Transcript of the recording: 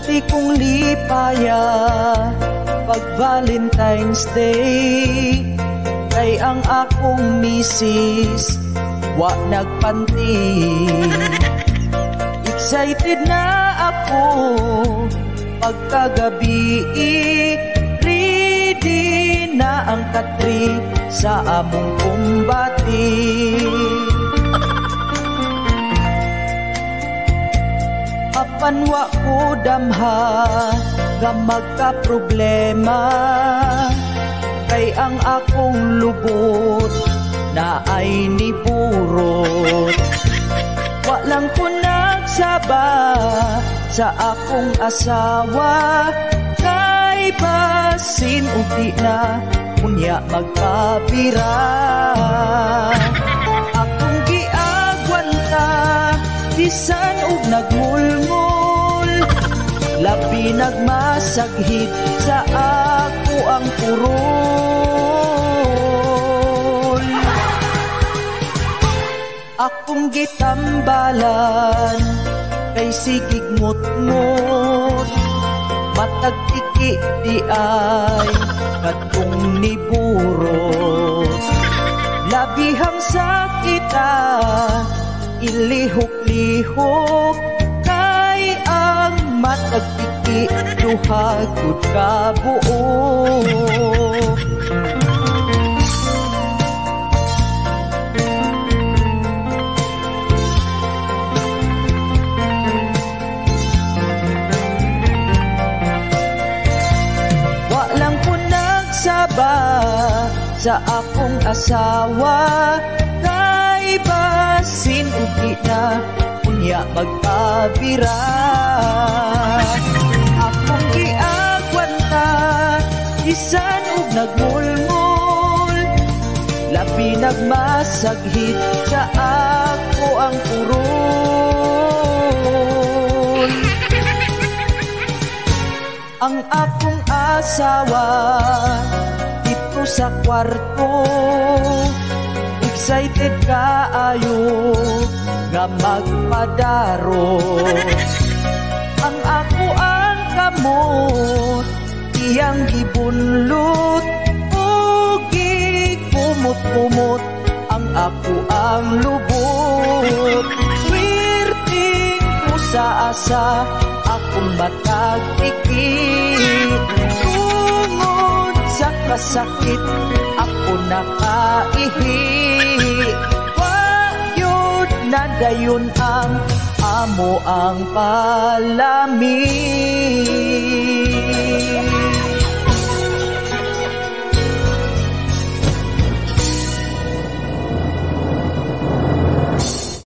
Swerte kong lipaya pag Valentine's Day, kay ang akong misis wa nagpanti. Excited na ako pagkagabi, ready na ang katri sa among kumbati. Apan wa ko damha nga magka-problema, kay ang akong lubot na ay niburot. Wa lang ko nagsaba sa akong asawa, kay basin uti na unya magpabira. Akong giagwanta bisan og nagmulmul, labi nagmasaghit sa ako ang purol. Akong gitambalan kay sigig mut-mut, matag tiki di ay katong niburot. Labihang sakita ilihok-lihok, kay ang matag tiki duhagod ka buo. Sa akong asawa, kay basin ugi na unya magpabira. Akong giagwanta bisan og nagmulmul, labi nagmasaghit sa ako ang purol. Ang akong asawa sa kwarto, excited kaayo nga magpadaro. Ang ako ang kamot, iyang gibunlot, ug gigkumot-kumot ang ako ang lubot. Swerting ko sa asa akong matagtikit, sa kasakit ako nakaihi. Wayod na dayon ang amo ang palamig.